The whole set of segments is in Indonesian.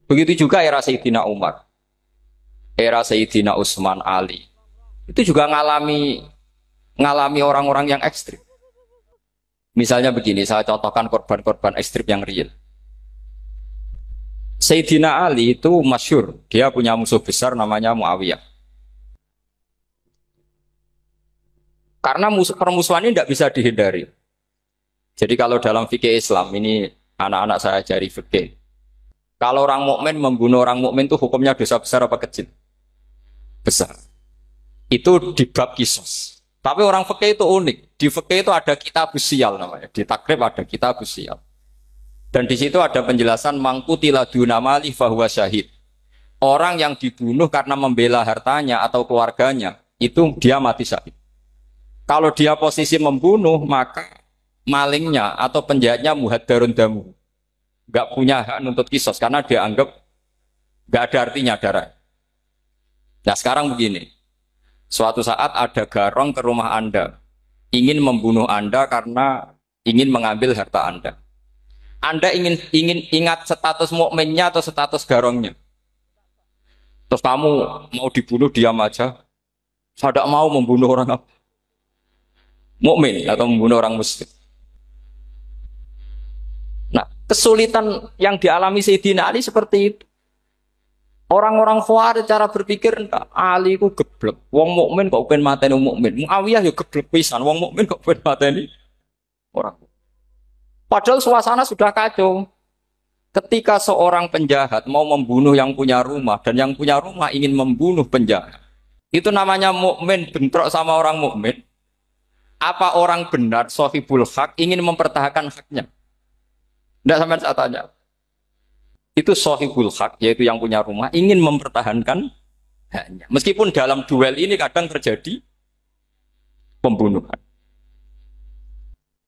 Begitu juga era Sayyidina Umar, era Sayyidina Utsman, Ali. Itu juga ngalami orang-orang yang ekstrim. Misalnya begini, saya contohkan korban-korban ekstrim yang real. Sayyidina Ali itu masyhur, dia punya musuh besar namanya Muawiyah. Karena permusuhan ini tidak bisa dihindari. Jadi kalau dalam fikih Islam, ini anak-anak saya ajari fikih. Kalau orang mukmin membunuh orang mukmin itu hukumnya dosa besar apa kecil? Besar. Itu di bab kisos. Tapi orang fikih itu unik. Di fikih itu ada kitab sial namanya. Di takrib ada kitab sial. Dan di situ ada penjelasan mangkutila dunamali fahuwa syahid. Orang yang dibunuh karena membela hartanya atau keluarganya, itu dia mati syahid. Kalau dia posisi membunuh, maka malingnya atau penjahatnya muhaddarun damu. Gak punya hak nuntut kisos karena dia anggap gak ada artinya darah. Nah sekarang begini, suatu saat ada garong ke rumah Anda, ingin membunuh Anda karena ingin mengambil harta Anda. Anda ingin ingat status mukminnya atau status garongnya. Terus kamu mau dibunuh diam aja. Saya tidak mau membunuh orang mukmin atau membunuh orang muslim. Nah, kesulitan yang dialami Sayyidina Ali seperti itu. Orang-orang Khawarij cara berpikir Ali ku geblek. Wong mukmin kok pengen mateni wong mukmin. Muawiyah ya geblek pisan. Wong mukmin kok pengen mateni orang. Padahal suasana sudah kacau. Ketika seorang penjahat mau membunuh yang punya rumah dan yang punya rumah ingin membunuh penjahat, itu namanya mukmin bentrok sama orang mukmin. Apa orang benar sahibul hak ingin mempertahankan haknya? Tidak sampai saya tanya. Itu sahibul hak, yaitu yang punya rumah ingin mempertahankan haknya. Meskipun dalam duel ini kadang terjadi pembunuhan.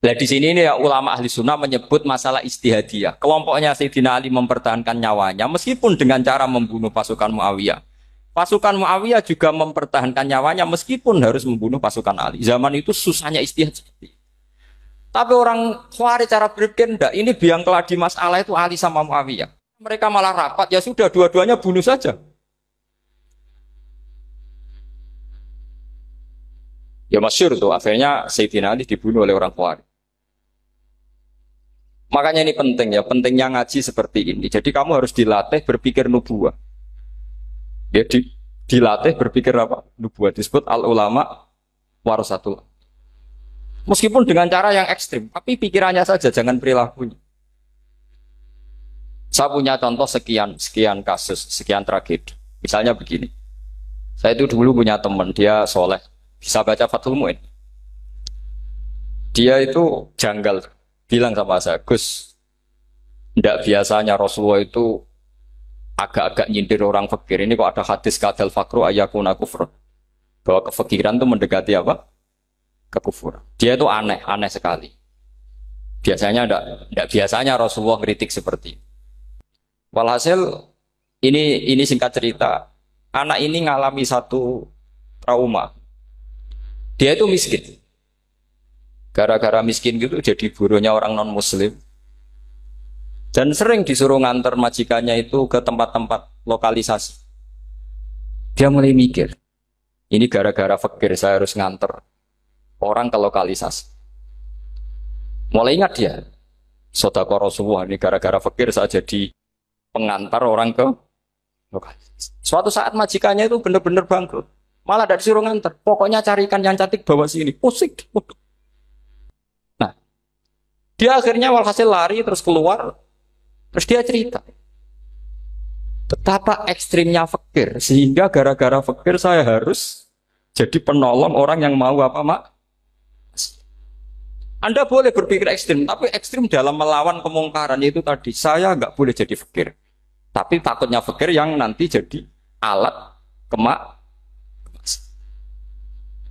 Nah di sini ini ya, ulama ahli sunnah menyebut masalah istihadiyah. Kelompoknya Sayyidina Ali mempertahankan nyawanya meskipun dengan cara membunuh pasukan Muawiyah. Pasukan Muawiyah juga mempertahankan nyawanya meskipun harus membunuh pasukan Ali. Zaman itu susahnya istihad seperti itu. Tapi orang Khawarij cara berpikir enggak, ini biang keladi masalah itu Ali sama Muawiyah. Mereka malah rapat, ya sudah dua-duanya bunuh saja. Ya masyhur tuh, akhirnya Sayyidina Ali dibunuh oleh orang Khawarij. Makanya ini penting ya, pentingnya ngaji seperti ini. Jadi kamu harus dilatih berpikir nubuwah. Ya, dilatih berpikir apa? Nubuwah disebut al-ulama warasatul. Meskipun dengan cara yang ekstrim, tapi pikirannya saja, jangan perilakunya. Saya punya contoh sekian kasus, sekian tragedi. Misalnya begini. Saya itu dulu punya teman, dia soleh, bisa baca Fathul Mu'in. Dia itu janggal. Bilang sama saya, Gus, tidak biasanya Rasulullah itu agak-agak nyindir orang fakir. Ini kok ada hadis kadal fakru ayakuna kufur. Bahwa kefakiran itu mendekati apa? Kekufuran. Dia itu aneh sekali. Biasanya tidak biasanya Rasulullah kritik seperti itu. Walhasil, ini singkat cerita, anak ini ngalami satu trauma. Dia itu miskin. Gara-gara miskin gitu jadi buruhnya orang non-muslim. Dan sering disuruh nganter majikannya itu ke tempat-tempat lokalisasi. Dia mulai mikir, ini gara-gara fakir saya harus nganter orang ke lokalisasi. Mulai ingat dia, Sodaqah Rasulullah, ini gara-gara fakir saya jadi pengantar orang ke lokalisasi. Suatu saat majikannya itu benar-benar bangkrut. Malah tidak disuruh nganter. Pokoknya carikan yang cantik bawa sini. Pusing. Dia akhirnya walhasil lari terus keluar, terus dia cerita betapa ekstrimnya fakir sehingga gara-gara fakir saya harus jadi penolong orang yang mau apa mak. Anda boleh berpikir ekstrim, tapi ekstrim dalam melawan kemungkaran itu tadi saya nggak boleh jadi fakir, tapi takutnya fakir yang nanti jadi alat kemak.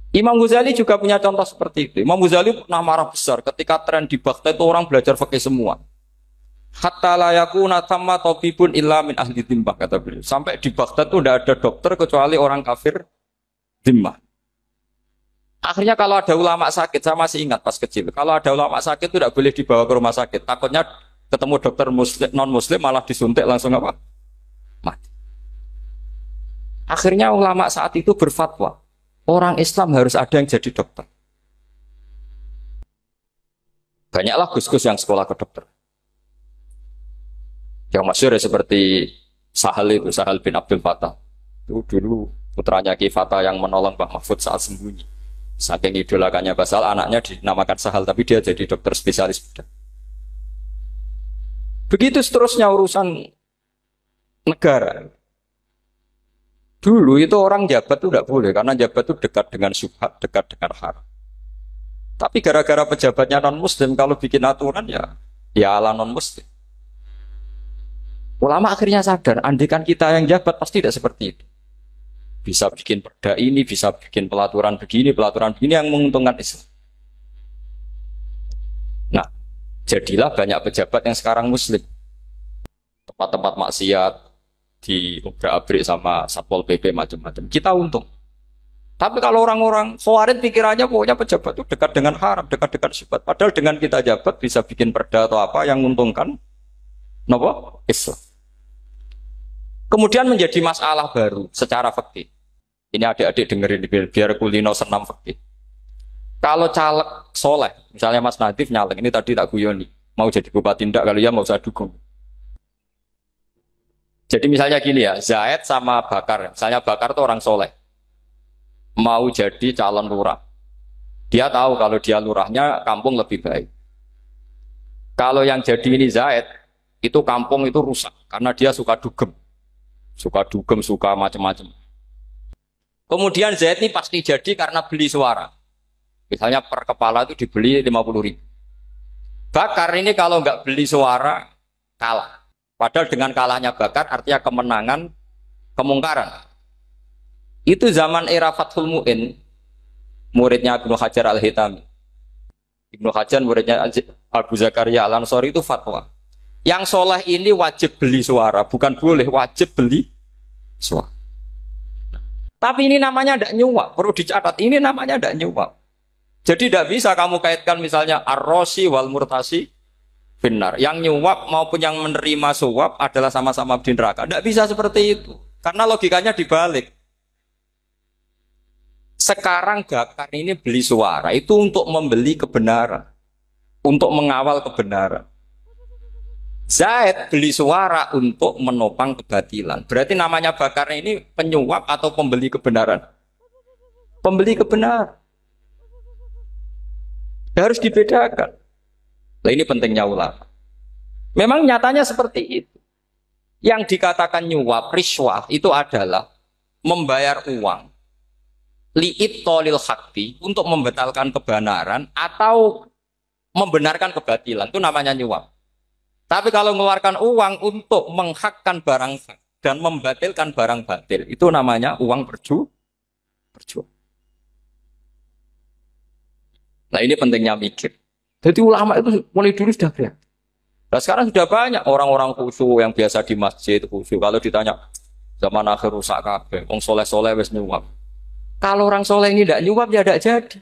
Imam Ghazali juga punya contoh seperti itu. Imam Ghazali pernah marah besar ketika tren di Baghdad itu orang belajar fikih semua. Hatta la yakuna thamma tabibun illa min ahli dhimmah, kata beliau. Sampai di Baghdad itu tidak ada dokter kecuali orang kafir dhimmah. Akhirnya kalau ada ulama sakit, saya masih ingat pas kecil, kalau ada ulama sakit itu tidak boleh dibawa ke rumah sakit. Takutnya ketemu dokter muslim, non muslim malah disuntik langsung apa? Akhirnya ulama saat itu berfatwa, orang Islam harus ada yang jadi dokter. Banyaklah gus-gus yang sekolah ke dokter. Yang masyhur ya seperti Sahal bin Abdul Fattah. Itu dulu putranya Ki Fatah yang menolong Mbah Mahfud saat sembunyi. Saking idolakannya Basal, anaknya dinamakan Sahal, tapi dia jadi dokter spesialis bedah. Begitu seterusnya urusan negara. Dulu itu orang jabat itu tidak boleh, karena jabat itu dekat dengan syubhat, dekat dengan haram. Tapi gara-gara pejabatnya non-muslim, kalau bikin aturan ya ala non-muslim. Ulama akhirnya sadar, andikan kita yang jabat pasti tidak seperti itu. Bisa bikin perda ini, bisa bikin pelaturan begini yang menguntungkan Islam. Nah, jadilah banyak pejabat yang sekarang muslim. Tempat-tempat maksiat di obrak-abrik sama Satpol PP macam-macam. Kita untung. Tapi kalau orang-orang Khawarij pikirannya pokoknya pejabat itu dekat dengan haram, dekat-dekat syubhat. Padahal dengan kita jabat bisa bikin perda atau apa yang menguntungkan Islam. Kemudian menjadi masalah baru secara fikih. Ini adik-adik dengerin biar kulino senam fikih. Kalau caleg soleh, misalnya Mas Nadif nyalek, ini tadi tak guyoni, mau jadi bupati ndak, kalau ya mau saya dukung. Jadi misalnya gini ya, Zaid sama Bakar, misalnya Bakar itu orang soleh, mau jadi calon lurah. Dia tahu kalau dia lurahnya kampung lebih baik. Kalau yang jadi ini Zaid, itu kampung itu rusak, karena dia suka dugem, suka macam-macam. Kemudian Zaid ini pasti jadi karena beli suara. Misalnya per kepala itu dibeli 50.000. Bakar ini kalau nggak beli suara, kalah. Padahal dengan kalahnya Bakar artinya kemenangan, kemungkaran. Itu zaman era Fathul Mu'in, muridnya Ibnu Hajar Al-Hitami. Ibnu Hajar muridnya Abu Zakaria Al-Ansori itu fatwa. Yang soleh ini wajib beli suara, bukan boleh, wajib beli suara. Tapi ini namanya tidak nyuap, perlu dicatat, ini namanya tidak nyuap. Jadi tidak bisa kamu kaitkan misalnya ar-rosi wal murtasi benar. Yang nyuap maupun yang menerima suap adalah sama-sama di neraka. Tidak bisa seperti itu. Karena logikanya dibalik. Sekarang Bakar ini beli suara itu untuk membeli kebenaran. Untuk mengawal kebenaran. Zaid beli suara untuk menopang kebatilan. Berarti namanya Bakar ini penyuap atau pembeli kebenaran? Pembeli kebenaran. Harus dibedakan. Nah, ini pentingnya ulama. Memang nyatanya seperti itu. Yang dikatakan nyuap, riswah itu adalah membayar uang li'ib tolil hakti untuk membatalkan kebenaran atau membenarkan kebatilan. Itu namanya nyuap. Tapi kalau mengeluarkan uang untuk menghakkan barang hak dan membatalkan barang batil, itu namanya uang perjuangan. Nah ini pentingnya mikir. Jadi ulama itu mulai dulu sudah kreatif. Nah sekarang sudah banyak orang-orang khusyuk yang biasa di masjid khusyuk. Kalau ditanya zaman akhir rusak kabeh, wong soleh-soleh wis nyuap. Kalau orang soleh ini tidak nyuap ya tidak jadi.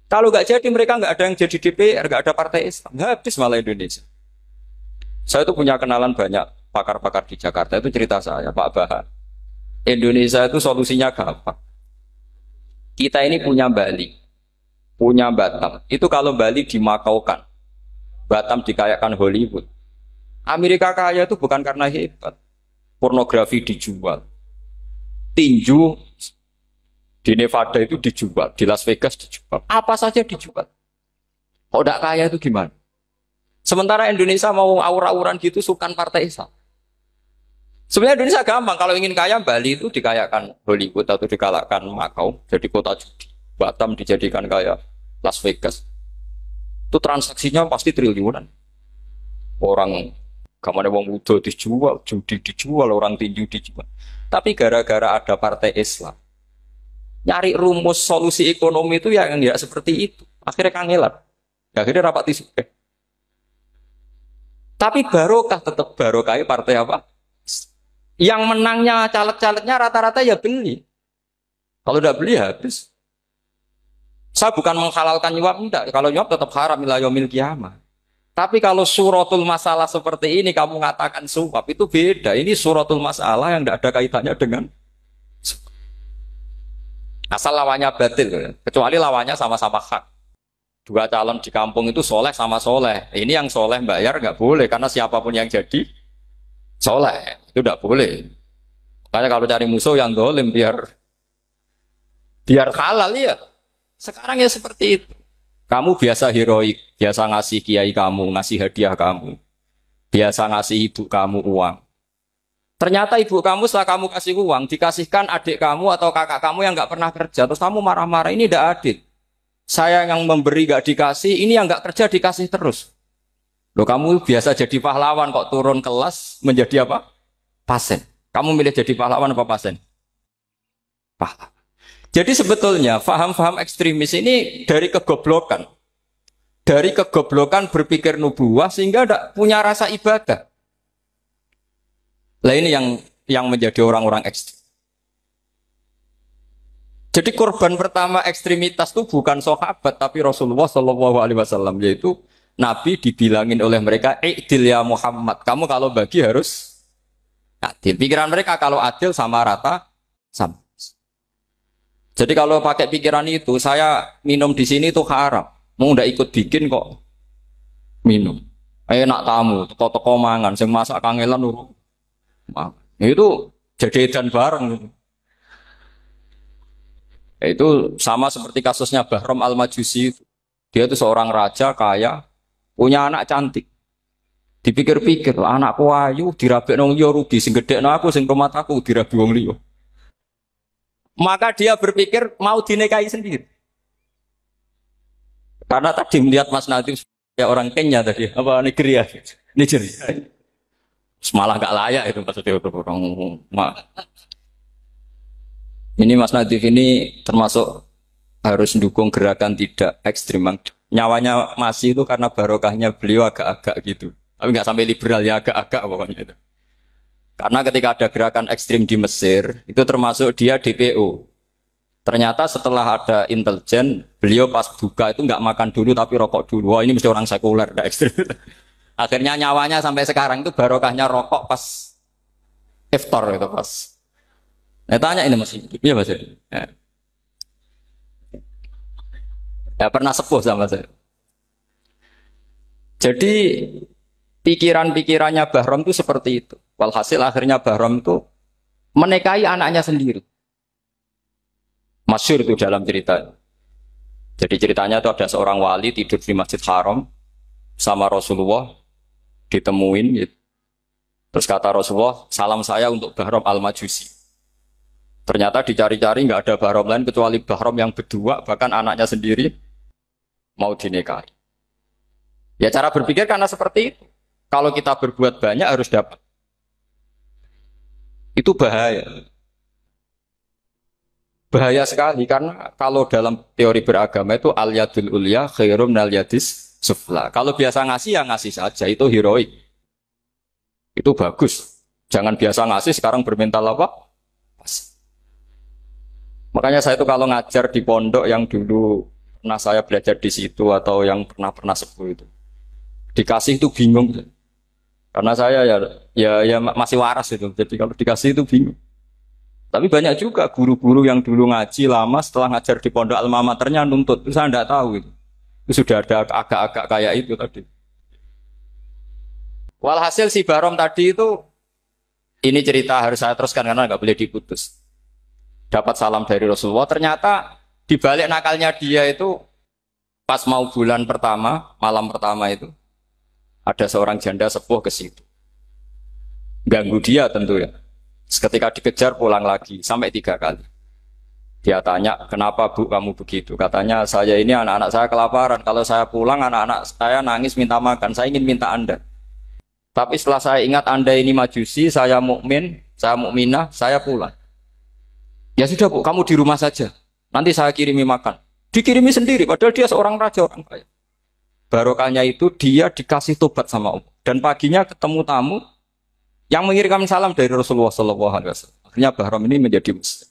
Kalau nggak jadi mereka nggak ada yang jadi DPR, nggak ada partai Islam, habis malah Indonesia. Saya itu punya kenalan banyak pakar-pakar di Jakarta, itu cerita saya Pak Bahar. Indonesia itu solusinya gampang. Kita ini punya Bali. Punya Batam, itu kalau Bali dimakaukan, Batam dikayakan Hollywood. Amerika kaya itu bukan karena hebat, pornografi dijual, tinju di Nevada itu dijual, di Las Vegas dijual, apa saja dijual. Kok tidak kaya itu gimana? Sementara Indonesia mau aur-auran gitu, sukan partai Islam. Sebenarnya Indonesia gampang, kalau ingin kaya Bali itu dikayakan Hollywood atau dikayakan Makau, jadi kota judi. Batam dijadikan kayak Las Vegas. Itu transaksinya pasti triliunan. Orang kamane wong wudo dijual, judi dijual, orang tinju dijual. Tapi gara-gara ada partai Islam, nyari rumus solusi ekonomi itu yang tidak seperti itu. Akhirnya kangelan. Akhirnya rapat isu. Tapi barokah tetap barokah partai apa? Yang menangnya caleg-calegnya rata-rata ya beli. Kalau tidak beli habis. Saya bukan menghalalkan nyuap, enggak. Kalau nyuap tetap haram ila yaumil qiyamah. Tapi kalau suratul masalah seperti ini kamu mengatakan suap itu beda. Ini suratul masalah yang tidak ada kaitannya dengan Asal lawannya batil, kecuali lawannya sama-sama hak. Dua calon di kampung itu soleh sama soleh. Ini yang soleh bayar nggak boleh karena siapapun yang jadi soleh itu nggak boleh. Makanya kalau cari musuh yang dolim biar halal ya. Sekarang ya seperti itu. Kamu biasa heroik, biasa ngasih kiai kamu, ngasih hadiah kamu, biasa ngasih ibu kamu uang. Ternyata ibu kamu setelah kamu kasih uang, dikasihkan adik kamu atau kakak kamu yang nggak pernah kerja, terus kamu marah-marah, ini tidak adil. Saya yang memberi nggak dikasih, ini yang nggak kerja dikasih terus. Loh kamu biasa jadi pahlawan kok turun kelas menjadi apa? Pasien. Kamu milih jadi pahlawan apa pasien? Pahlawan. Jadi sebetulnya faham-faham ekstremis ini dari kegoblokan. Dari kegoblokan berpikir nubuwah sehingga tidak punya rasa ibadah. Lah ini yang menjadi orang-orang ekstrem. Jadi korban pertama ekstremitas itu bukan sahabat tapi Rasulullah Shallallahu Alaihi Wasallam, yaitu Nabi dibilangin oleh mereka, "I'dil ya Muhammad, kamu kalau bagi harus adil." Pikiran mereka kalau adil sama rata sama. Jadi kalau pakai pikiran itu, saya minum di sini itu haram. Mau ndak ikut bikin kok minum. Enak tamu, toko-toko mangan, sing masak kangelan urung. Itu jadi edan bareng. Itu sama seperti kasusnya Bahram Al-Majusi. Dia itu seorang raja kaya, punya anak cantik. Dipikir-pikir, anakku ayu dirabi nang liya rugi, sing gedhekno aku sing rumah aku dirabi wong liya. Maka dia berpikir mau dinikahi sendiri. Karena tadi melihat Mas Nadiem ya orang Kenya tadi, apa Nigeria. Malah gak layak itu maksudnya untuk orang. Ini Mas Nadif ini termasuk harus mendukung gerakan tidak ekstrim. Nyawanya masih itu karena barokahnya beliau agak-agak gitu. Tapi nggak sampai liberal ya, agak-agak pokoknya itu. Karena ketika ada gerakan ekstrim di Mesir, itu termasuk dia DPO. Ternyata setelah ada intelijen, beliau pas buka itu nggak makan dulu tapi rokok dulu. Wah ini mesti orang sekuler, tidak ekstrim. Akhirnya nyawanya sampai sekarang itu barokahnya rokok pas iftar itu pas. Nah, tanya ini masih hidup, ya Mas. Ya pernah sepuh sama saya. Jadi pikiran-pikirannya Bahram itu seperti itu. Walhasil akhirnya Bahram itu menikahi anaknya sendiri. Masyhur itu dalam cerita. Jadi ceritanya itu ada seorang wali tidur di Masjid Haram sama Rasulullah, ditemuin gitu. Terus kata Rasulullah, salam saya untuk Bahram Al-Majusi. Ternyata dicari-cari nggak ada Bahram lain kecuali Bahram yang berdua, bahkan anaknya sendiri mau dinikahi. Ya cara berpikir karena seperti itu. Kalau kita berbuat banyak harus dapat. Itu bahaya. Bahaya sekali karena kalau dalam teori beragama itu al-yadul ulya khairum minal yadis sufla. Kalau biasa ngasih ya ngasih saja, itu heroik. Itu bagus. Jangan biasa ngasih sekarang bermental apa? Makanya saya itu kalau ngajar di pondok yang dulu pernah saya belajar di situ atau yang pernah sepuh itu, dikasih itu bingung. Karena saya ya masih waras itu. Jadi kalau dikasih itu bingung. Tapi banyak juga guru-guru yang dulu ngaji lama setelah ngajar di pondok alma maternya nuntut. Itu saya tidak tahu itu. Itu sudah ada agak-agak kayak itu tadi. Walhasil si Bahram tadi itu, ini cerita harus saya teruskan karena nggak boleh diputus. Dapat salam dari Rasulullah. Ternyata di balik nakalnya dia itu pas mau bulan pertama, malam pertama itu ada seorang janda sepuh ke situ. Ganggu dia tentu ya. Ketika dikejar pulang lagi sampai 3 kali. Dia tanya, kenapa Bu kamu begitu? Katanya, saya ini anak-anak saya kelaparan. Kalau saya pulang anak-anak saya nangis minta makan. Saya ingin minta Anda. Tapi setelah saya ingat Anda ini majusi, saya mukmin, saya mukminah, saya pulang. Ya sudah Bu, kamu di rumah saja. Nanti saya kirimi makan. Dikirimi sendiri, padahal dia seorang raja, orang kaya. Barokahnya itu dia dikasih tobat sama Allah. Dan paginya ketemu tamu yang mengirimkan salam dari Rasulullah SAW. Akhirnya Bahram ini menjadi muslim.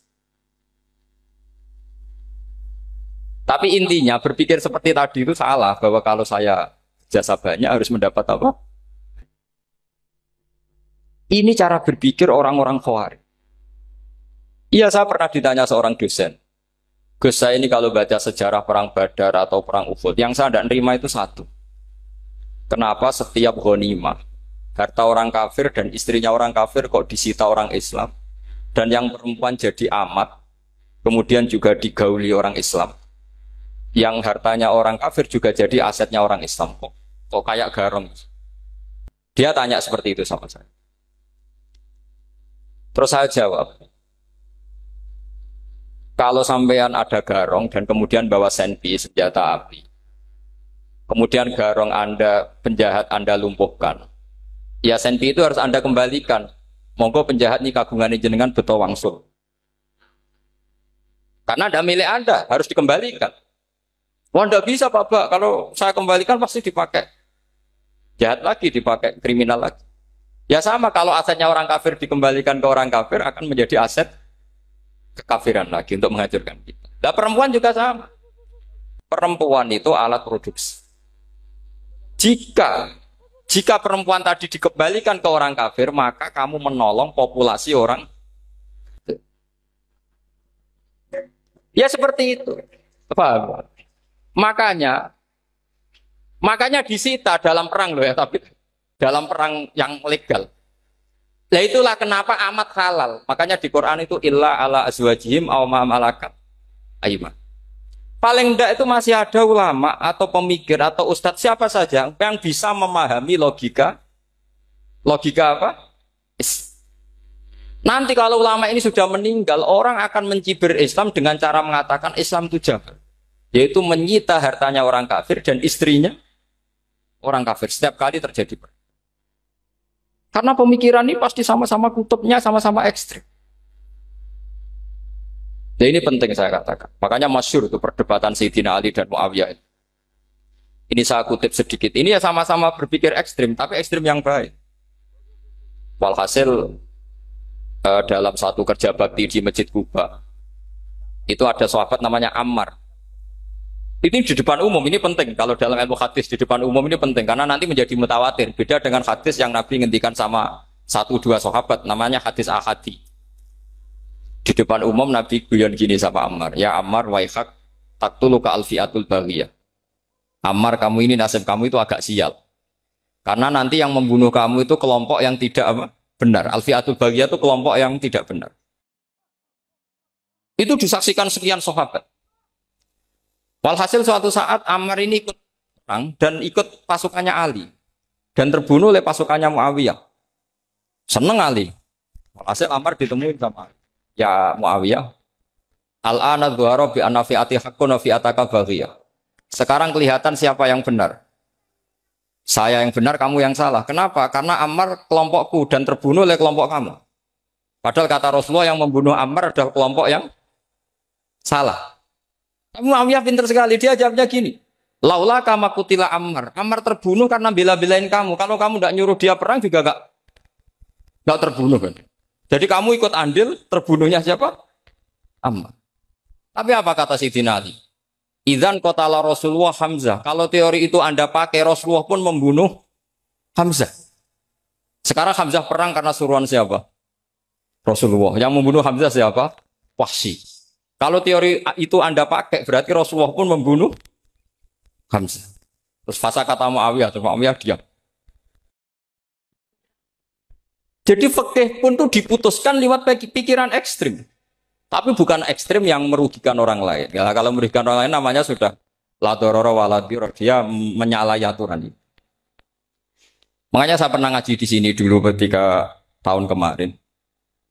Tapi intinya berpikir seperti tadi itu salah, bahwa kalau saya jasa banyak harus mendapat apa? Ini cara berpikir orang-orang Khawarij. Iya, saya pernah ditanya seorang dosen. Gus, saya ini kalau baca sejarah perang Badar atau perang Uhud, yang saya tidak nerima itu satu. Kenapa setiap ghanimah, harta orang kafir dan istrinya orang kafir kok disita orang Islam, dan yang perempuan jadi amat, kemudian juga digauli orang Islam. Yang hartanya orang kafir juga jadi asetnya orang Islam. Kok kayak garong? Dia tanya seperti itu sama saya. Terus saya jawab, kalau sampean ada garong dan kemudian bawa senpi, senjata api, kemudian garong Anda, penjahat Anda lumpuhkan, ya senpi itu harus Anda kembalikan. Monggo penjahat ini kagungan jenengan beto wangsul. Karena ada milik Anda, harus dikembalikan. Wah, tidak bisa Pak, kalau saya kembalikan pasti dipakai jahat lagi, dipakai kriminal lagi. Ya sama, kalau asetnya orang kafir dikembalikan ke orang kafir akan menjadi aset kekafiran lagi untuk menghancurkan kita. Nah, perempuan juga sama. Perempuan itu alat produksi. Jika perempuan tadi dikembalikan ke orang kafir, maka kamu menolong populasi orang. Ya seperti itu. Paham? Makanya disita dalam perang loh ya, tapi dalam perang yang legal. Nah itulah kenapa amat halal. Makanya di Quran itu illa ala azwajihim aw ma malakat aymah. Paling enggak itu masih ada ulama atau pemikir atau ustadz siapa saja yang bisa memahami logika apa? Nanti kalau ulama ini sudah meninggal, orang akan mencibir Islam dengan cara mengatakan Islam itu jahat, yaitu menyita hartanya orang kafir dan istrinya orang kafir setiap kali terjadi perang. Karena pemikiran ini pasti sama-sama kutubnya, sama-sama ekstrim. Nah ini penting saya katakan. Makanya masyhur itu perdebatan Sayyidina Ali dan Muawiyah. Ini saya kutip sedikit. Ini ya sama-sama berpikir ekstrim, tapi ekstrim yang baik. Walhasil dalam satu kerja bakti di Masjid Kuba, itu ada sahabat namanya Ammar. Ini di depan umum, ini penting. Kalau dalam ilmu hadis di depan umum ini penting. Karena nanti menjadi mutawatir. Beda dengan hadis yang Nabi ngendikan sama 1-2 sahabat. Namanya hadis ahadi. Di depan umum Nabi guyon gini sama Ammar. Ya Ammar waihak taktulu ka alfiatul baghiyah. Ammar, kamu ini nasib kamu itu agak sial. Karena nanti yang membunuh kamu itu kelompok yang tidak benar. Alfiatul baghiyah itu kelompok yang tidak benar. Itu disaksikan sekian sahabat. Walhasil suatu saat Ammar ini ikut perang dan ikut pasukannya Ali dan terbunuh oleh pasukannya Muawiyah. Seneng Ali. Walhasil Ammar ditemuin sama Ali. Ya Muawiyah, al-ana dhuhara bi anna fi'ati haqqun wa fi'ataka baghiyah. Sekarang kelihatan siapa yang benar. Saya yang benar, kamu yang salah. Kenapa? Karena Ammar kelompokku dan terbunuh oleh kelompok kamu. Padahal kata Rasulullah yang membunuh Ammar adalah kelompok yang salah. Muawiyah pintar sekali, dia jawabnya gini. Laula kama kutila Ammar. Ammar terbunuh karena bela-belain kamu. Kalau kamu tidak nyuruh dia perang juga enggak terbunuh kan. Jadi kamu ikut andil terbunuhnya siapa? Ammar. Tapi apa kata Sayyidina Ali? Idzan qatala Rasulullah Hamzah. Kalau teori itu Anda pakai, Rasulullah pun membunuh Hamzah. Sekarang Hamzah perang karena suruhan siapa? Rasulullah. Yang membunuh Hamzah siapa? Wahsy. Kalau teori itu Anda pakai, berarti Rasulullah pun membunuh Hamzah. Terus fasa kata Muawiyah, terus Muawiyah diam. Jadi fikih pun tuh diputuskan lewat pikiran ekstrim. Tapi bukan ekstrim yang merugikan orang lain. Ya, kalau merugikan orang lain namanya sudah la dororo wa la dirar. Dia menyalahi aturan itu. Makanya saya pernah ngaji di sini dulu ketika tahun kemarin.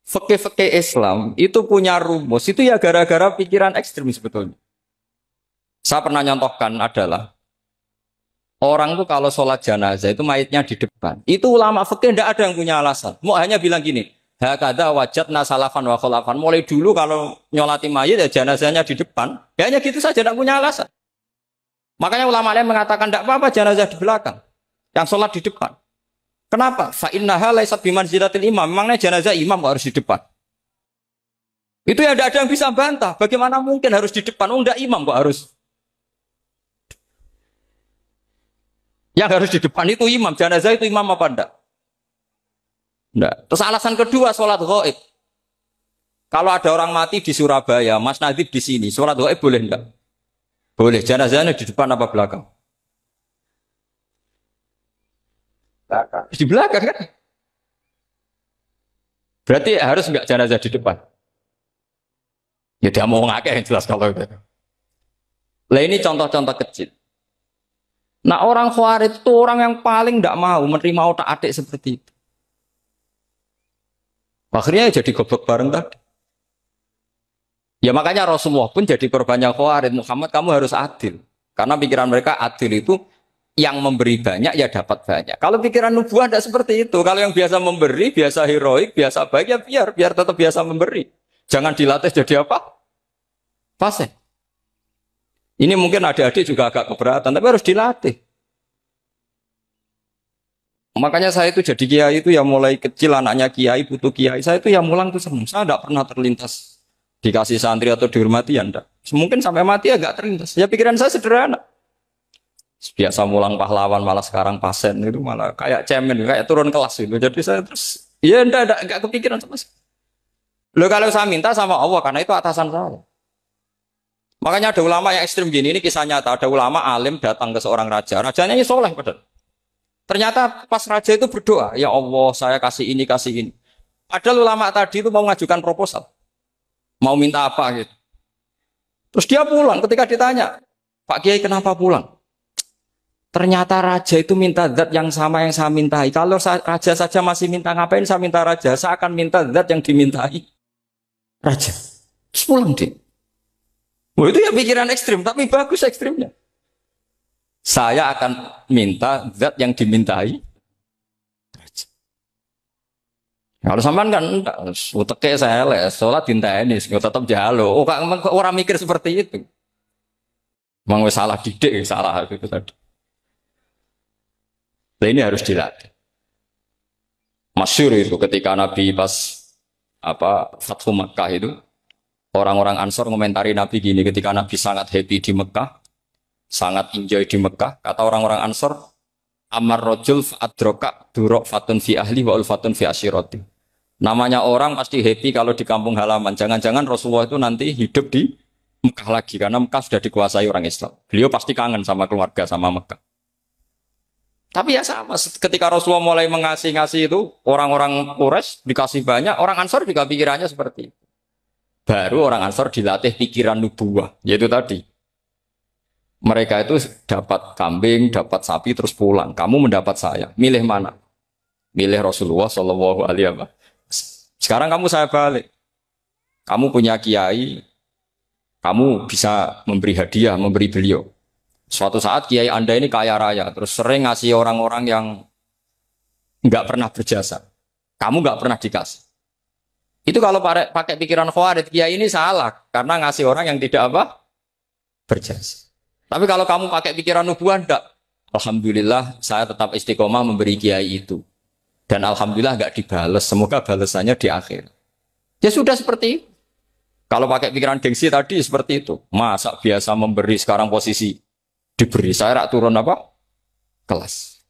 Fikih-fikih Islam itu punya rumus, itu ya gara-gara pikiran ekstrim sebetulnya. Saya pernah nyontohkan adalah orang tuh kalau sholat jenazah itu mayitnya di depan. Itu ulama fikih tidak ada yang punya alasan. Mau hanya bilang gini, hakadha wajadna salafan wa khalafan. Mulai dulu kalau nyolati mayit ya jenazahnya di depan. Ya hanya gitu saja, tidak punya alasan. Makanya ulama lain mengatakan tidak apa-apa jenazah di belakang, yang sholat di depan. Kenapa? Fa innaha laysat bimanzilatil imam. Memangnya jenazah imam harus di depan. Itu ya tidak ada yang bisa bantah. Bagaimana mungkin harus di depan? Oh, enggak imam kok harus. Yang harus di depan itu imam. Jenazah itu imam apa enggak? Enggak. Terus alasan kedua sholat ghaib. Kalau ada orang mati di Surabaya, Mas Nadib di sini, sholat gaib boleh enggak? Boleh. Jenazahnya di depan apa belakang? Belakang. Di belakang kan? Berarti harus enggak jenazah di depan? Ya dia mau ngakeh yang jelas kalau itu. Lah ini contoh-contoh kecil. Nah orang Khawarij itu orang yang paling enggak mau menerima otak-atik seperti itu. Akhirnya jadi goblok bareng tadi. Ya makanya Rasulullah pun jadi korbannya Khawarij. Muhammad kamu harus adil. Karena pikiran mereka adil itu yang memberi banyak ya dapat banyak. Kalau pikiran nubuah tidak seperti itu. Kalau yang biasa memberi, biasa heroik, biasa baik ya biar tetap biasa memberi. Jangan dilatih jadi apa? Fasih. Ini mungkin adik-adik juga agak keberatan, tapi harus dilatih. Makanya saya itu jadi kiai itu ya mulai kecil anaknya kiai, putu kiai. Saya itu ya mulang tuh senang. Saya tidak pernah terlintas dikasih santri atau dihormati ya enggak. Mungkin sampai mati agak terlintas. Ya pikiran saya sederhana. Biasa mulang pahlawan malah sekarang pasen itu malah kayak cemen, kayak turun kelas itu. Jadi saya terus ya enggak kepikiran sama sekali. Loh kalau saya minta sama Allah karena itu atasan saya. Makanya ada ulama yang ekstrim gini, ini kisah nyata. Ada ulama alim datang ke seorang raja. Rajanya ini soleh padahal. Ternyata pas raja itu berdoa, ya Allah saya kasih ini, kasih ini. Padahal ulama tadi itu mau mengajukan proposal. Mau minta apa gitu. Terus dia pulang ketika ditanya, Pak Kiai kenapa pulang? Ternyata raja itu minta zat yang sama yang saya mintai. Kalau raja saja masih minta ngapain saya minta raja, saya akan minta zat yang dimintai raja. Terus pulang dia. Wah itu ya pikiran ekstrim, tapi bagus ekstrimnya. Saya akan minta zat yang dimintai raja. Kalau sampean kan uteke saya les, sholat dinteni, tetap jalo. Oh, orang mikir seperti itu. Memang salah didik, salah itu tadi. Nah, ini harus dilatih. Masyhur itu ketika Nabi pas Fathu Makkah itu, orang-orang Ansor komentari Nabi gini, ketika Nabi sangat happy di Mekah, sangat enjoy di Mekah, kata orang-orang Ansor, Amar rojul adroka durok fatun fi ahli wa ulfatun fi asyiroti. Namanya orang pasti happy kalau di kampung halaman. Jangan-jangan Rasulullah itu nanti hidup di Mekah lagi karena Mekah sudah dikuasai orang Islam. Beliau pasti kangen sama keluarga, sama Mekah. Tapi ya sama, ketika Rasulullah mulai ngasih itu, orang-orang Quraisy dikasih banyak, orang Ansor juga pikirannya seperti itu. Baru orang Ansor dilatih pikiran nubuwah, yaitu tadi. Mereka itu dapat kambing, dapat sapi, terus pulang. Kamu mendapat saya, milih mana? Milih Rasulullah Shallallahu Alaihi Wasallam. Sekarang kamu saya balik. Kamu punya kiai, kamu bisa memberi hadiah, memberi beliau. Suatu saat kiai Anda ini kaya raya, terus sering ngasih orang-orang yang nggak pernah berjasa. Kamu nggak pernah dikasih. Itu kalau pakai pikiran Khawarij, kiai ini salah karena ngasih orang yang tidak berjasa. Tapi kalau kamu pakai pikiran nubuah, enggak. Alhamdulillah saya tetap istiqomah memberi kiai itu. Dan alhamdulillah enggak dibales. Semoga balasannya di akhir. Ya sudah seperti itu. Kalau pakai pikiran gengsi tadi seperti itu. Masa biasa memberi sekarang posisi diberi. Saya rak turun kelas.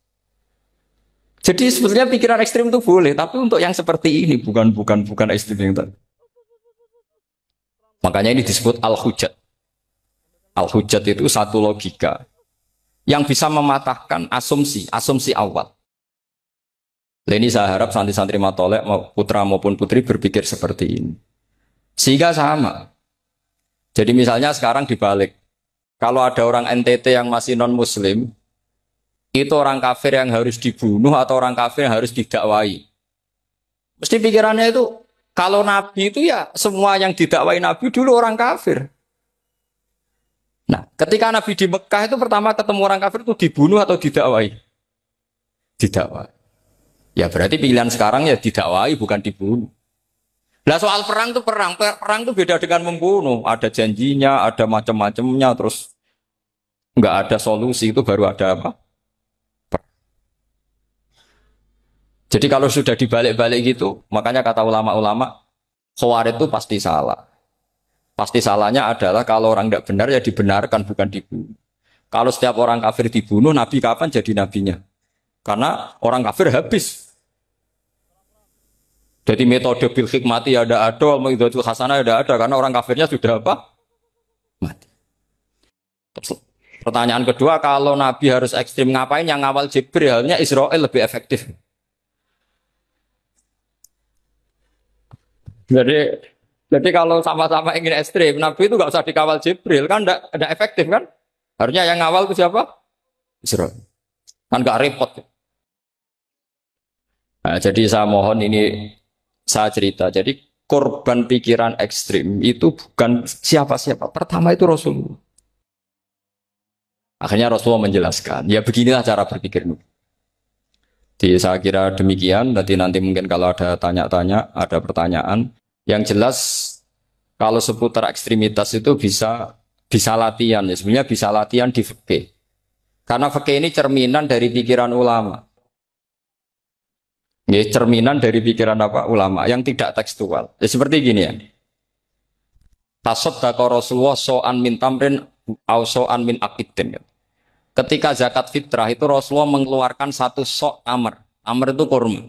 Jadi sebetulnya pikiran ekstrim itu boleh. Tapi untuk yang seperti ini bukan ekstrim yang tadi. Makanya ini disebut al-hujjat. Al-hujjat itu satu logika yang bisa mematahkan asumsi awal. Ini saya harap santri-santri matolek, putra maupun putri berpikir seperti ini. Sehingga sama. Jadi misalnya sekarang dibalik. Kalau ada orang NTT yang masih non-muslim, itu orang kafir yang harus dibunuh atau orang kafir yang harus didakwai. Mesti pikirannya itu, kalau Nabi itu ya semua yang didakwai Nabi dulu orang kafir. Nah, ketika Nabi di Mekah itu pertama ketemu orang kafir itu dibunuh atau didakwai? Didakwai. Ya berarti pilihan sekarang ya didakwai bukan dibunuh. Nah soal perang itu perang itu beda dengan membunuh. Ada janjinya, ada macam-macamnya, terus nggak ada solusi itu baru ada apa? Jadi kalau sudah dibalik-balik gitu, makanya kata ulama-ulama, Khawarij itu pasti salah. Pasti salahnya adalah kalau orang tidak benar ya dibenarkan bukan dibunuh. Kalau setiap orang kafir dibunuh, Nabi kapan jadi nabinya? Karena orang kafir habis. Jadi metode bil hikmati ya ada, al-mau'izatul hasanah ada, karena orang kafirnya sudah apa? Mati. Terus, pertanyaan kedua, kalau Nabi harus ekstrim ngapain yang ngawal Jibril? Halnya Israel lebih efektif. Jadi kalau sama-sama ingin ekstrim, Nabi itu nggak usah dikawal Jibril, kan enggak efektif kan? Harusnya yang ngawal itu siapa? Israel. Kan nggak repot. Nah, jadi saya mohon ini saya cerita. Jadi korban pikiran ekstrim itu bukan siapa-siapa. Pertama itu Rasulullah. Akhirnya Rasulullah menjelaskan, ya beginilah cara berpikir. Jadi saya kira demikian. Nanti mungkin kalau ada tanya-tanya, ada pertanyaan. Yang jelas kalau seputar ekstremitas itu bisa latihan. Ya sebenarnya bisa latihan di fikih. Karena fikih ini cerminan dari pikiran ulama. Ya, cerminan dari pikiran apa ulama yang tidak tekstual. Ya, seperti gini ya. Tasaddaqa Rasulullah so'an min tamrin au so'an min aqidin. Ketika zakat fitrah itu Rasulullah mengeluarkan satu sok tamr. Tamr itu kurma.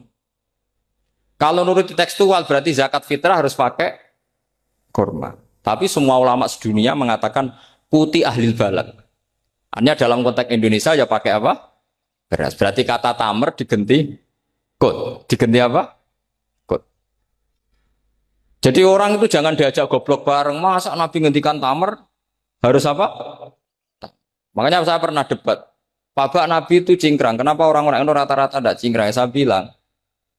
Kalau menurut tekstual berarti zakat fitrah harus pakai kurma. Tapi semua ulama sedunia mengatakan putih ahlil balad. Hanya dalam konteks Indonesia ya pakai apa? Beras. Berarti kata tamr diganti kut. Diganti apa? Kut. Jadi orang itu jangan diajak goblok bareng. Masa Nabi ngendikan tamr harus apa? Makanya saya pernah debat. Pak Nabi itu cingkrang. Kenapa orang-orang itu rata-rata tidak cingkrang? Saya bilang,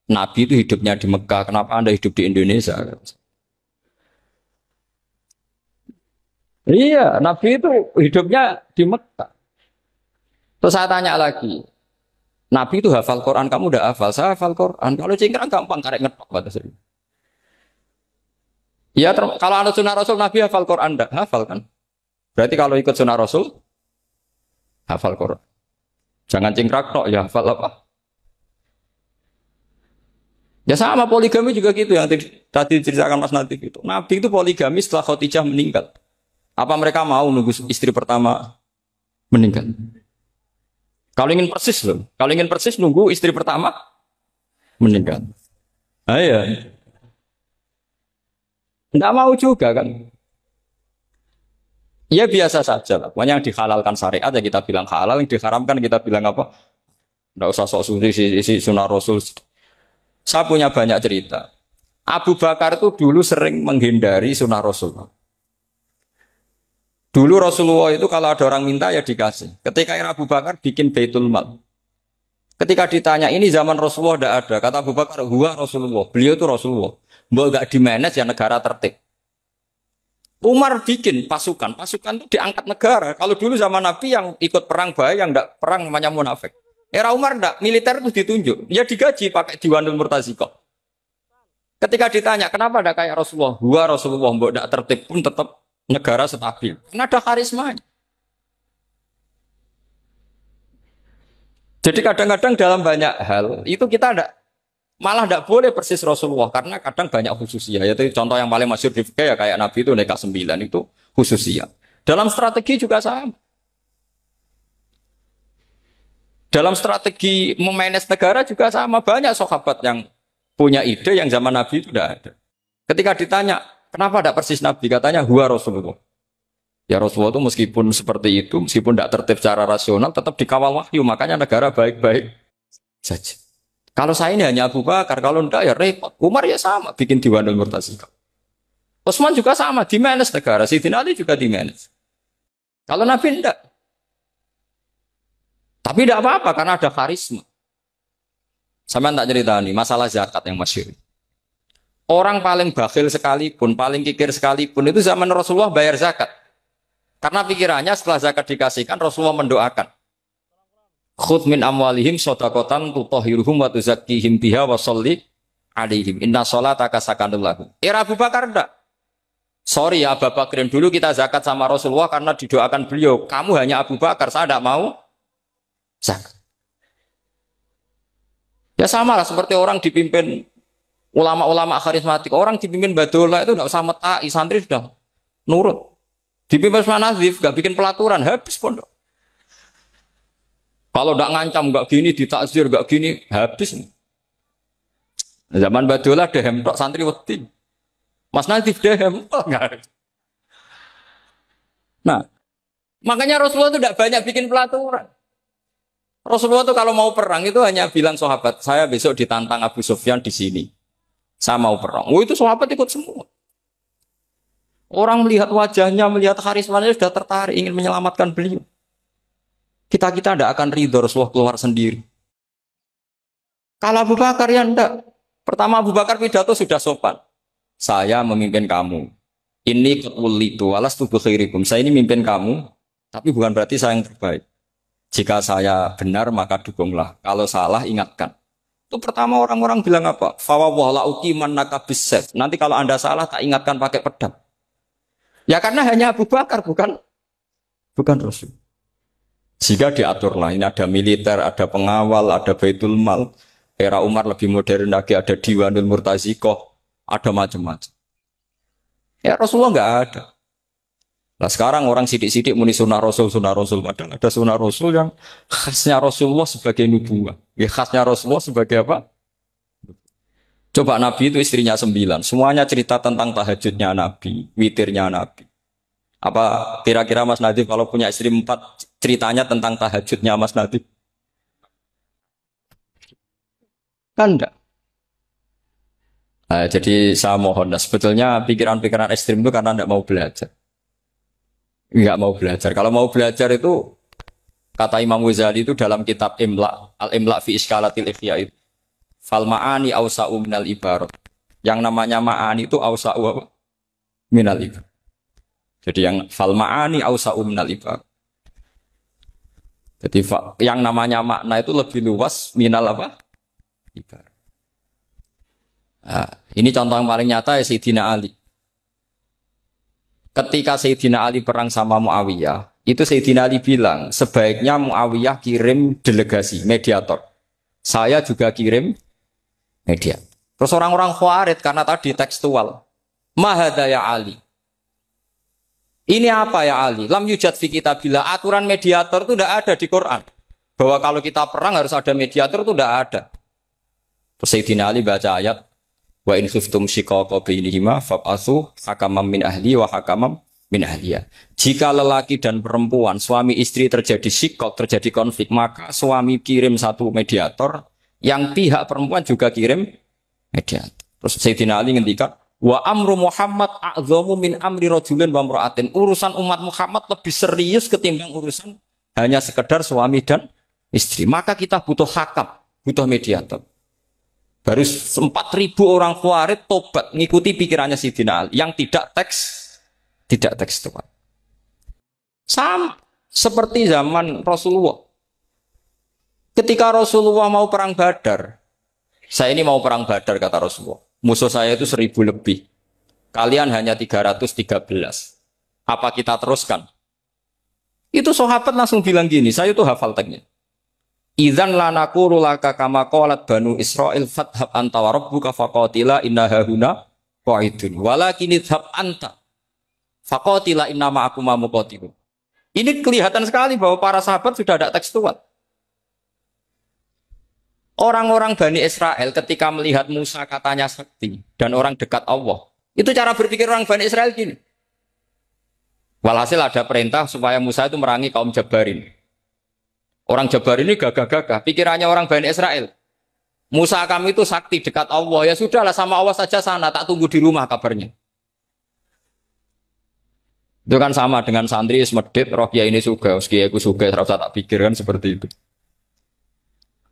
Nabi itu hidupnya di Mekah. Kenapa Anda hidup di Indonesia? Iya, Nabi itu hidupnya di Mekah. Terus saya tanya lagi, Nabi itu hafal Quran, kamu udah hafal? Saya hafal Quran. Kalau cingkrang gampang, karek ngetok. Ya, kalau ada sunnah Rasul, Nabi hafal Quran, enggak? Hafal kan? Berarti kalau ikut sunnah Rasul, hafal Quran. Jangan cingkrak tok, ya hafal apa? Ya sama poligami juga gitu yang tadi diceritakan Mas Natif itu. Nabi itu poligami setelah Khadijah meninggal. Apa mereka mau nunggu istri pertama meninggal? Kalau ingin persis loh. Kalau ingin persis nunggu istri pertama meninggal. Ah iya. Enggak mau juga kan. Ya biasa saja lah. Pokoknya yang dihalalkan syariat ya kita bilang halal, yang diharamkan kita bilang apa? Enggak usah sok suci isi sunnah Rasul. Saya punya banyak cerita. Abu Bakar itu dulu sering menghindari sunnah Rasul. Dulu Rasulullah itu kalau ada orang minta ya dikasih. Ketika Abu Bakar bikin Baitul Mal. Ketika ditanya ini zaman Rasulullah tidak ada. Kata Abu Bakar, huwa Rasulullah. Beliau itu Rasulullah. Mbak gak di-manage ya negara tertib. Umar bikin pasukan. Pasukan itu diangkat negara. Kalau dulu zaman Nabi yang ikut perang bahaya, yang tidak perang namanya munafik. Era Umar enggak, militer itu ditunjuk. Ya digaji pakai Diwanul Murtazikoh. Ketika ditanya, kenapa enggak kayak Rasulullah? Gua Rasulullah, mbok enggak tertib pun tetap negara stabil. Karena ada karismanya. Jadi kadang-kadang dalam banyak hal, itu kita malah enggak boleh persis Rasulullah. Karena kadang banyak khususnya. Yaitu contoh yang paling masyhur di fikih ya kayak Nabi itu nikah 9 itu khususnya. Dalam strategi juga sama. Dalam strategi memanage negara juga sama. Banyak sahabat yang punya ide yang zaman Nabi itu tidak ada. Ketika ditanya, kenapa tidak persis Nabi? Katanya, huwa Rasulullah. Ya Rasulullah itu meskipun seperti itu, meskipun tidak tertib secara rasional, tetap dikawal wahyu. Makanya negara baik-baik saja. Kalau saya ini hanya Abu Bakar, kalau tidak ya repot. Umar ya sama, bikin Diwanul Murtazikoh. Utsman juga sama, di-manage negara. Sayyidina Ali juga di-manage. Kalau Nabi tidak. Tapi tidak apa-apa karena ada karisma. Sama tak cerita nih masalah zakat yang masyhur. Orang paling bakhil sekalipun, paling kikir sekalipun itu zaman Rasulullah bayar zakat. Karena pikirannya setelah zakat dikasihkan Rasulullah mendoakan. Khudh min amwalihim shadaqatan tutahhiruhum wa tuzakkihim biha wa sholli alaihim. Inna sholataka sakanul lahum. Era Abu Bakar enggak. Sorry ya Abu Bakrin, dulu kita zakat sama Rasulullah karena didoakan beliau. Kamu hanya Abu Bakar, saya tidak mau zakat. Ya sama lah seperti orang dipimpin ulama-ulama karismatik. Orang dipimpin Badullah itu tidak usah metai, santri sudah nurut. Dipimpin Nazif, gak bikin pelaturan, habis pondok. Kalau tidak ngancam, gak gini, ditakzir, gak gini, habis. Zaman Badola dehem tok santri wedi. Mas Nadif dehem tok enggak. Nah, makanya Rasulullah itu tidak banyak bikin pelaturan. Rasulullah itu kalau mau perang itu hanya bilang sahabat, saya besok ditantang Abu Sufyan di sini. Saya mau perang. Oh itu sahabat ikut semua. Orang melihat wajahnya, melihat karismanya sudah tertarik ingin menyelamatkan beliau. Kita tidak akan ridho Rasulullah keluar sendiri. Kalau Abu Bakar ya enggak. Pertama Abu Bakar pidato sudah sopan. Saya memimpin kamu. Ini keulitu walas tubuh khairikum. Saya ini memimpin kamu, tapi bukan berarti saya yang terbaik. Jika saya benar maka dukunglah. Kalau salah ingatkan. Itu pertama orang-orang bilang apa? Fawwala uqiman nakabisef. Nanti kalau Anda salah tak ingatkan pakai pedang. Ya karena hanya Abu Bakar bukan Rasul. Jika diaturlah, ini ada militer, ada pengawal, ada Baitul Mal. Era Umar lebih modern lagi, ada Diwanul Murtazikoh, ada macam-macam. Ya Rasulullah nggak ada. Nah sekarang orang sidik-sidik muni sunnah Rasul. Padahal ada sunnah Rasul yang khasnya Rasulullah sebagai nubuwah. Ya, khasnya Rasulullah sebagai apa? Coba Nabi itu istrinya 9. Semuanya cerita tentang tahajudnya Nabi, witirnya Nabi. Apa kira-kira Mas Nadif kalau punya istri 4 ceritanya tentang tahajudnya Mas Nadif? Kan enggak. Nah, jadi saya mohon, sebetulnya pikiran-pikiran ekstrim itu karena enggak mau belajar. Enggak mau belajar. Kalau mau belajar itu, kata Imam Ghazali itu dalam kitab Imla, Al-Imla fi Iskalatil Ikhya itu. Fal ma'ani awsa'u minal ibarat. Yang namanya ma'ani itu awsa'u minal ibarat. Jadi yang fal ma'ani awsa'u minal ibarat. Jadi yang namanya makna itu lebih luas minal apa? Ibarat. Nah, ini contoh yang paling nyata ya Sayyidina Ali. Ketika Sayyidina Ali perang sama Muawiyah, itu Sayyidina Ali bilang, sebaiknya Muawiyah kirim delegasi, mediator. Saya juga kirim mediator. Terus orang-orang Khawarij karena tadi tekstual. Mahada ya Ali. Ini apa ya Ali? Lam yujad fi kitabillah. Aturan mediator itu tidak ada di Quran. Bahwa kalau kita perang harus ada mediator itu tidak ada. Terus Sayyidina Ali baca ayat wa in khiftum shiqaqa bainihima fab'atsu hakaman min ahli wa hakaman min ahliya. Jika lelaki dan perempuan, suami istri terjadi shiqaq, terjadi konflik, maka suami kirim satu mediator, yang pihak perempuan juga kirim mediator. Terus Sayyidina Ali ngendikan wa amru Muhammad a'dhamu min amri rajulin wa imra'atin. Urusan umat Muhammad lebih serius ketimbang urusan hanya sekedar suami dan istri. Maka kita butuh hakam, butuh mediator. Baru 4.000 orang Khawarij tobat ngikuti pikirannya Sayyidina Ali yang tidak tekstual. Sama seperti zaman Rasulullah. Ketika Rasulullah mau perang Badar, saya ini mau perang Badar kata Rasulullah. Musuh saya itu 1.000 lebih. Kalian hanya 313. Apa kita teruskan? Itu sahabat langsung bilang gini, saya itu hafal teksnya. Idzan lanaqulu laka kama qalat banu Israil fathab anta wa rabbuka faqatila inna hahuna qa'idun walakin idhab anta faqatila inna ma'akum muqatilun. Ini kelihatan sekali bahwa para sahabat sudah ada tekstual. Orang-orang Bani Israel ketika melihat Musa katanya sakti dan orang dekat Allah, itu cara berpikir orang Bani Israel gini. Walhasil ada perintah supaya Musa itu merangi kaum Jabarin. Orang Jabar ini gagah-gagah, pikirannya orang Bani Israel. Musa kami itu sakti dekat Allah, ya sudahlah sama Allah saja sana, tak tunggu di rumah kabarnya. Itu kan sama dengan santri semedit, roh kiai ini suga, kiaiku suga, serasa tak pikirkan seperti itu.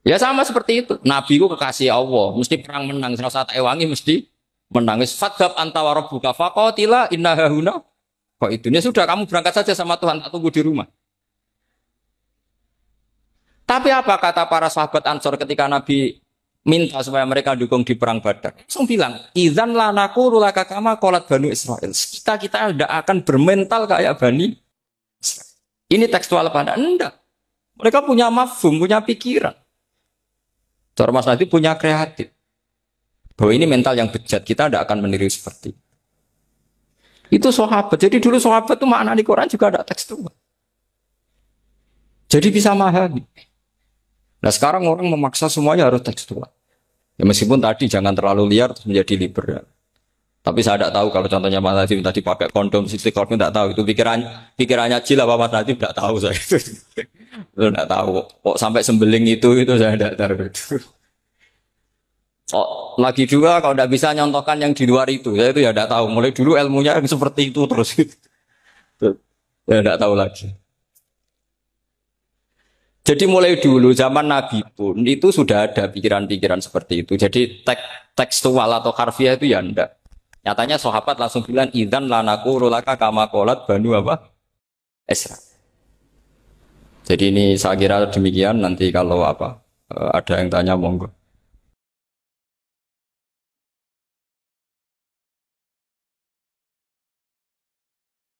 Ya sama seperti itu. Nabi ku kekasih Allah, mesti perang menang, serasa tak ewangi mesti menang. Fadhab anta wa rabbuka faqatila inna hahuna. Kok itu? Ya sudah kamu berangkat saja sama Tuhan, tak tunggu di rumah. Tapi apa kata para sahabat Ansor ketika Nabi minta supaya mereka dukung di perang Badar? Langsung bilang, idzan lanaqulu laka kama qalat banu Israil. Kita tidak akan bermental kayak Bani Israil. Ini tekstual apa enggak? Mereka punya mafhum, punya pikiran. Cara Mas Nadif punya kreatif. Bahwa ini mental yang bejat, kita tidak akan meniru seperti itu sahabat. Jadi dulu sahabat itu makna di Quran juga ada tekstual. Jadi bisa memahami. Nah sekarang orang memaksa semuanya harus tekstual. Ya meskipun tadi jangan terlalu liar terus menjadi liberal. Tapi saya tidak tahu kalau contohnya Mas Nadiem tadi pakai kondom, sisi kordon tidak tahu itu pikirannya Jil apa Mas Nadiem tidak tahu saya itu tidak tahu. Kok sampai sembeling itu saya tidak tahu. Oh, lagi juga kalau tidak bisa nyontohkan yang di luar itu, saya itu ya tidak tahu. Mulai dulu ilmunya yang seperti itu terus. Saya tidak tahu lagi. Jadi mulai dulu zaman Nabi pun itu sudah ada pikiran-pikiran seperti itu. Jadi tekstual atau harfiah itu ya enggak. Nyatanya sahabat langsung bilang idzan lanaku rulaka kama qalat banu apa? Esra. Jadi ini saya kira demikian nanti kalau apa ada yang tanya monggo.